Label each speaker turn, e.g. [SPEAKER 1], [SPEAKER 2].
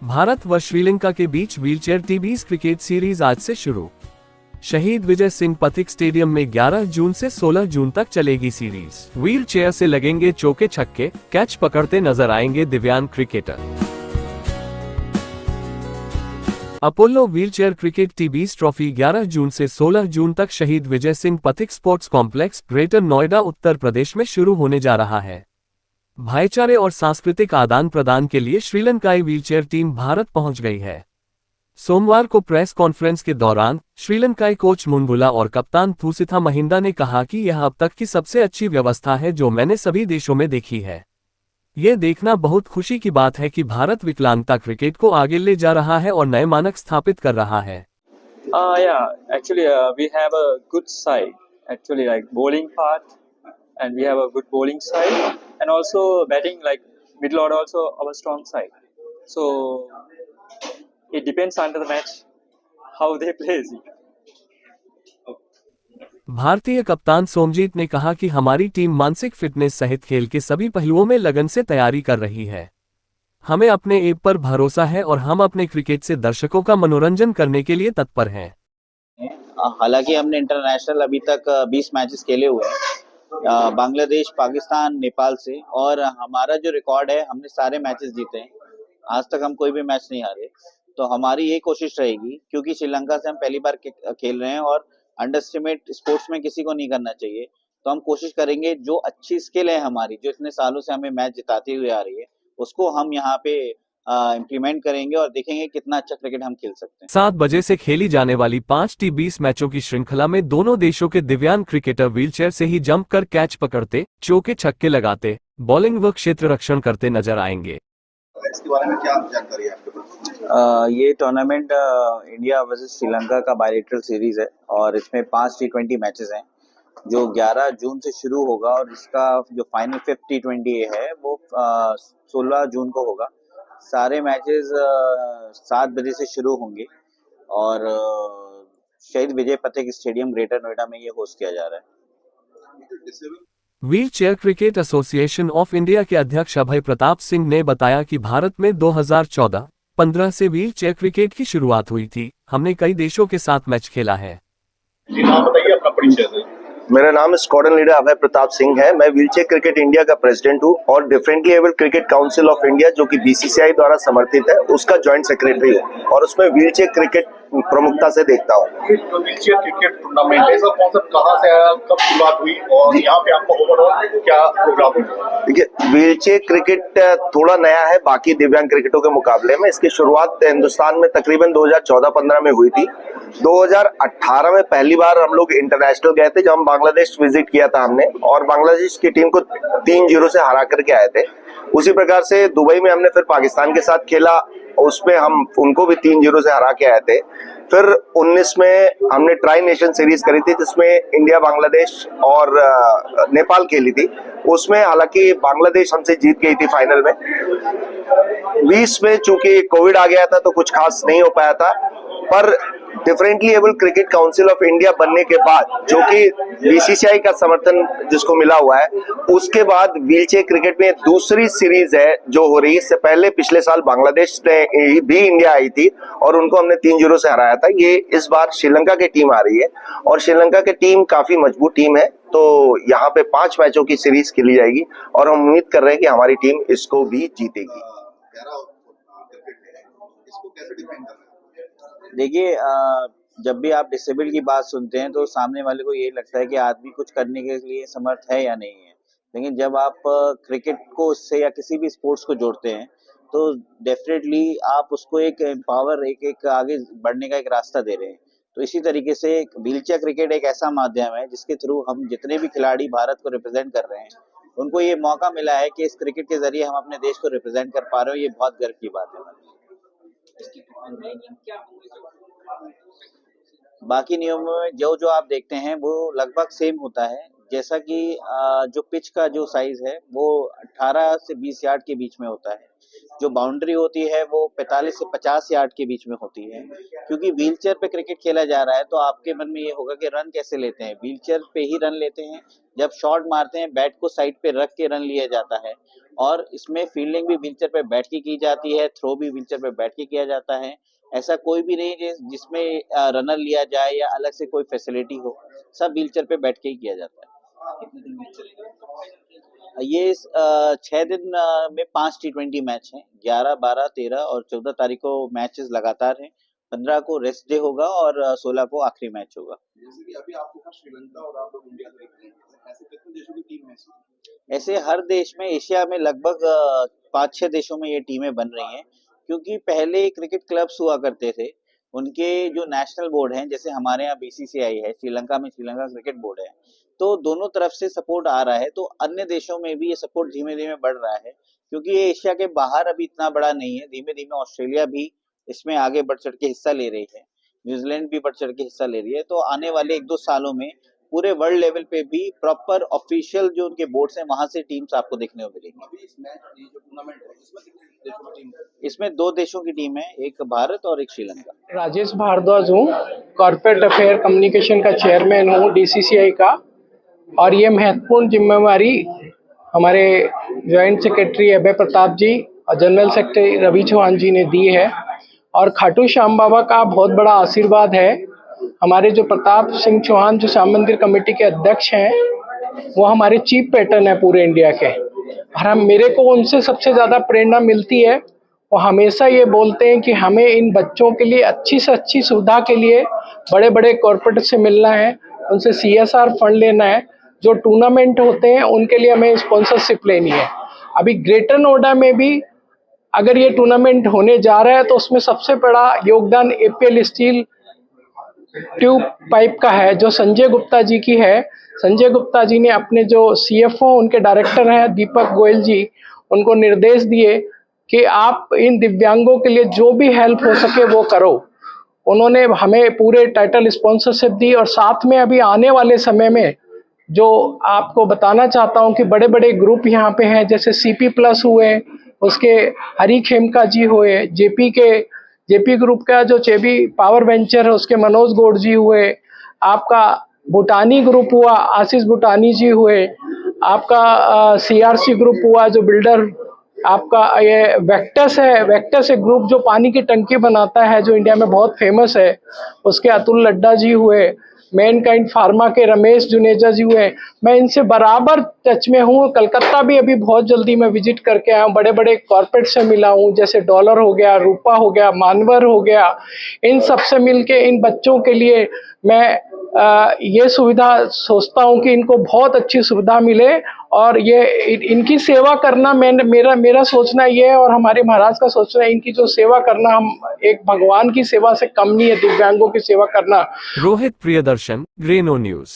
[SPEAKER 1] भारत व श्रीलंका के बीच व्हीलचेयर टी20 cricket series आज से शुरू। शहीद विजय सिंह पथिक स्टेडियम में 11 जून से 16 जून तक चलेगी सीरीज। व्हीलचेयर से लगेंगे चौके छक्के, कैच पकड़ते नजर आएंगे दिव्यांग क्रिकेटर। अपोलो व्हीलचेयर क्रिकेट टी20 ट्रॉफी 11 जून से 16 जून तक शहीद Vijay Singh Pathik sports complex, greater Noida, Uttar Pradesh में शुरू होने जा रहा है। भाईचारे और सांस्कृतिक आदान प्रदान के लिए श्रीलंकाई व्हीलचेयर टीम भारत पहुंच गई है। सोमवार को प्रेस कॉन्फ्रेंस के दौरान श्रीलंकाई कोच मुनबुला और कप्तान थुसिथा महिंदा ने कहा कि यह अब तक की सबसे अच्छी व्यवस्था है जो मैंने सभी देशों में देखी है। ये देखना बहुत खुशी की बात है कि भारत विकलांगता क्रिकेट को आगे ले जा रहा है और नए मानक स्थापित कर रहा है।
[SPEAKER 2] Yeah, actually, we have a good side. Actually, like bowling part, and we have a good bowling side, and also batting, like middle order, also our strong side. So it depends on the match how they play.
[SPEAKER 1] भारतीय कप्तान सोमजीत ने कहा कि हमारी team मानसिक fitness सहित खेल के सभी पहलुओं में लगन से तैयारी कर रही है। हमें अपने ऐप पर भरोसा है और हम अपने क्रिकेट से दर्शकों का मनोरंजन करने के लिए तत्पर हैं।
[SPEAKER 3] हालांकि हमने इंटरनेशनल अभी तक 20 मैचेस खेले हुए हैं, बांग्लादेश, पाकिस्तान, नेपाल से, और हमारा जो रिकॉर्ड है, हमने सारे मैचेस जीते हैं। आज तक हम कोई भी मैच नहीं हारे। तो हमारी ये कोशिश रहेगी, क्योंकि श्रीलंका से हम पहली बार खेल रहे हैं और अंडरएस्टिमेट स्पोर्ट्स में किसी को नहीं करना चाहिए। तो हम कोशिश करेंगे जो अच्छी स्किल है हमारी, जो इतने सालों से हमें मैच जिताती हुई आ रही है, उसको हम यहाँ पे इम्प्लीमेंट करेंगे और देखेंगे कितना अच्छा क्रिकेट हम खेल सकते हैं।
[SPEAKER 1] 7 बजे से खेली जाने वाली 5 टी20 मैचों की श्रृंखला में दोनों देशों के दिव्यांग क्रिकेटर व्हीलचेयर से ही जंप कर कैच पकड़ते, चौके छक्के लगाते, बॉलिंग व क्षेत्र रक्षण करते नजर आएंगे।
[SPEAKER 4] इसके बारे में क्या जानकारी है आपके पास?
[SPEAKER 3] ये टूर्नामेंट इंडिया वर्सेस श्रीलंका का बायलैटरल सीरीज है और इसमें 5 टी20 मैचेस हैं जो 11 जून से शुरू होगा और इसका जो फाइनल 5th टी20 है वो 16 जून को होगा। सारे मैचेस 7 बजे से शुरू होंगे और शहीद विजय पथिक स्टेडियम, ग्रेटर नोएडा में ये होस्ट किया जा रहा है।
[SPEAKER 1] Wheelchair cricket association of India के अध्यक्ष अभय प्रताप सिंह ने बताया कि भारत में 2014-15 से व्हीलचेयर क्रिकेट की शुरुआत हुई थी। हमने कई देशों के साथ मैच खेला है।
[SPEAKER 4] जी, नाम बताइए अपना परिचय।
[SPEAKER 5] मेरा नाम स्क्वाड्रन लीडर अभय प्रताप सिंह है। मैं व्हीलचेयर क्रिकेट इंडिया का प्रेसिडेंट हूँ और differently abled cricket council of India, जो कि बीसीसीआई द्वारा समर्थित है, उसका जॉइंट सेक्रेटरी हूँ और उसमें व्हीलचेयर क्रिकेट प्रमुखता से देखता हूँ।
[SPEAKER 4] व्हीलचेयर क्रिकेट टूर्नामेंट ऐसा कॉन्सेप्ट कहाँ से आया, कब शुरुआत हुई और यहाँ पे आपका ओवरऑल क्या प्रोग्राम है? देखिए, व्हीलचेयर क्रिकेट थोड़ा नया है बाकी दिव्यांग क्रिकेटों के मुकाबले में। इसकी शुरुआत हिंदुस्तान में तकरीबन 2014-15 में हुई थी। 2018 में पहली बार हम लोग इंटरनेशनल गए थे, जब हम बांग्लादेश विजिट किया था हमने, और बांग्लादेश की टीम को 3-0 से हरा करके आए थे। उसी प्रकार से दुबई में हमने फिर पाकिस्तान के साथ खेला, उसमें हम उनको भी 3-0 से हरा के आए थे। फिर 19 में हमने ट्राई नेशन सीरीज करी थी, जिसमें इंडिया, बांग्लादेश और नेपाल खेली थी। उसमें हालांकि बांग्लादेश हमसे जीत गई थी फाइनल में। 20 में चूंकि कोविड आ गया था तो कुछ खास नहीं हो पाया था, पर differently able cricket council of India बनने के बाद, जो कि बीसीसीआई का समर्थन जिसको मिला हुआ है, उसके बाद व्हीलचेयर क्रिकेट में दूसरी सीरीज है जो हो रही है। इससे पहले पिछले साल बांग्लादेश ने भी इंडिया आई थी और उनको हमने 3-0 से हराया था। ये इस बार श्रीलंका की टीम आ रही है और श्रीलंका की टीम काफी मजबूत टीम है। तो यहाँ पे 5 मैचों की सीरीज खेली जाएगी और हम उम्मीद कर रहे हैं कि हमारी टीम इसको भी जीतेगी।
[SPEAKER 3] देखिए, जब भी आप डिसेबल्ड की बात सुनते हैं तो सामने वाले को यही लगता है कि आदमी कुछ करने के लिए समर्थ है या नहीं है। लेकिन जब आप क्रिकेट को उससे या किसी भी स्पोर्ट्स को जोड़ते हैं तो डेफिनेटली आप उसको एक एम्पावर, एक आगे बढ़ने का एक रास्ता दे रहे हैं। तो इसी तरीके से व्हीलचेयर क्रिकेट एक ऐसा माध्यम है जिसके थ्रू हम जितने भी खिलाड़ी भारत को रिप्रेजेंट कर रहे हैं, उनको ये मौका मिला है कि इस क्रिकेट के जरिए हम अपने देश को रिप्रेजेंट कर पा रहे हो। ये बहुत गर्व की बात है। बाकी नियमों में जो आप देखते हैं वो लगभग सेम होता है, जैसा कि जो पिच का जो साइज है वो 18 से 20 यार्ड के बीच में होता है। जो बाउंड्री होती है वो 45 से 50 यार्ड के बीच में होती है। क्योंकि व्हीलचेयर पे क्रिकेट खेला जा रहा है तो आपके मन में ये होगा कि रन कैसे लेते हैं, व्हीलचेयर पे ही रन लेते हैं। जब शॉट मारते हैं बैट को साइड पे रख के रन लिया जाता है, और इसमें फील्डिंग भी व्हीलचेयर पे बैठ के की जाती है, थ्रो भी व्हीलचेयर पे बैठ के किया जाता है। ऐसा कोई भी नहीं जिसमें रनर लिया जाए या अलग से कोई फैसिलिटी हो, सब व्हीलचेयर पे बैठ के ही किया जाता है। ये 6 दिन में 5 T20 मैच हैं, 11, 12, 13 और 14 तारीख को मैचेस लगातार हैं। 15 को रेस्ट डे होगा और 16 को आखिरी मैच होगा।
[SPEAKER 6] जैसे कि अभी आपके पास श्रीलंका और आप लोग इंडिया देख रहे हैं, ऐसे कितने देशों की टीम है?
[SPEAKER 3] ऐसे हर देश में, एशिया में लगभग 5-6 देशों में ये टीमें बन रही हैं। क्योंकि पहले क्रिकेट क्लब्स हुआ करते थे, उनके जो नेशनल बोर्ड हैं, जैसे हमारे यहाँ BCCI है, श्रीलंका में श्रीलंका क्रिकेट बोर्ड है, तो दोनों तरफ से सपोर्ट आ रहा है। तो अन्य देशों में भी ये सपोर्ट धीमे धीमे बढ़ रहा है, क्योंकि ये एशिया के बाहर अभी इतना बड़ा नहीं है। धीमे धीमे ऑस्ट्रेलिया भी इसमें आगे बढ़ चढ़ के हिस्सा ले रही है, न्यूजीलैंड भी बढ़ चढ़ के हिस्सा ले रही है। तो आने वाले 1-2 सालों में पूरे वर्ल्ड लेवल पे भी प्रॉपर ऑफिशियल जो उनके बोर्ड्स हैं वहां से टीम्स आपको देखने को मिलेंगी।
[SPEAKER 6] अभी इस मैच ये जो टूर्नामेंट है इसमें कितने देशों की टीम है?
[SPEAKER 3] इसमें 2 देशों की टीम है, एक भारत और एक श्रीलंका।
[SPEAKER 7] राजेश भारद्वाज हूँ, कॉर्पोरेट अफेयर कम्युनिकेशन का चेयरमैन हूँ DCCI का, और ये महत्वपूर्ण जिम्मेवारी हमारे जॉइंट सेक्रेटरी अभय प्रताप जी और जनरल सेक्रेटरी रवि चौहान जी ने दी है। और खाटू श्याम बाबा का बहुत बड़ा आशीर्वाद है। हमारे जो प्रताप सिंह चौहान जो श्याम मंदिर कमेटी के अध्यक्ष हैं, वो हमारे चीफ पैटर्न है पूरे इंडिया के, और मेरे को उनसे सबसे ज़्यादा प्रेरणा मिलती है। वो हमेशा ये बोलते हैं कि हमें इन बच्चों के लिए अच्छी से अच्छी सुविधा के लिए बड़े बड़े कॉर्पोरेट से मिलना है, उनसे CSR फंड लेना है, जो टूर्नामेंट होते हैं उनके लिए हमें स्पॉन्सरशिप लेनी है। अभी ग्रेटर नोएडा में भी अगर ये टूर्नामेंट होने जा रहा है तो उसमें सबसे बड़ा योगदान APL स्टील ट्यूब पाइप का है, जो संजय गुप्ता जी की है। संजय गुप्ता जी ने अपने जो CFO उनके डायरेक्टर हैं दीपक गोयल जी, उनको निर्देश दिए कि आप इन दिव्यांगों के लिए जो भी हेल्प हो सके वो करो। उन्होंने हमें पूरे टाइटल स्पॉन्सरशिप दी, और साथ में अभी आने वाले समय में जो आपको बताना चाहता हूं कि बड़े बड़े ग्रुप यहाँ पे हैं, जैसे CP+ हुए, उसके हरी खेमका जी हुए, JP ग्रुप का जो चेबी पावर वेंचर है उसके मनोज गौड़ जी हुए, आपका भूटानी ग्रुप हुआ आशीष भूटानी जी हुए, आपका CRC ग्रुप हुआ जो बिल्डर, आपका ये वेक्टस है, वेक्टस एक ग्रुप जो पानी की टंकी बनाता है जो इंडिया में बहुत फेमस है, उसके अतुल लड्डा जी हुए, मैनकाइंड फार्मा के रमेश जुनेजा जी हुए। मैं इनसे बराबर टच में हूँ। कलकत्ता भी अभी बहुत जल्दी मैं विजिट करके आया हूँ, बड़े बड़े कॉर्पोरेट से मिला हूँ, जैसे डॉलर हो गया, रूपा हो गया, मानवर हो गया। इन सब से मिलके इन बच्चों के लिए मैं ये सुविधा सोचता हूँ कि इनको बहुत अच्छी सुविधा मिले, और ये इनकी सेवा करना मेरा सोचना ये है, और हमारे महाराज का सोचना है, इनकी जो सेवा करना हम एक भगवान की सेवा से कम नहीं है, दिव्यांगों की सेवा करना।
[SPEAKER 1] रोहित प्रियदर्शन, ग्रेनो न्यूज।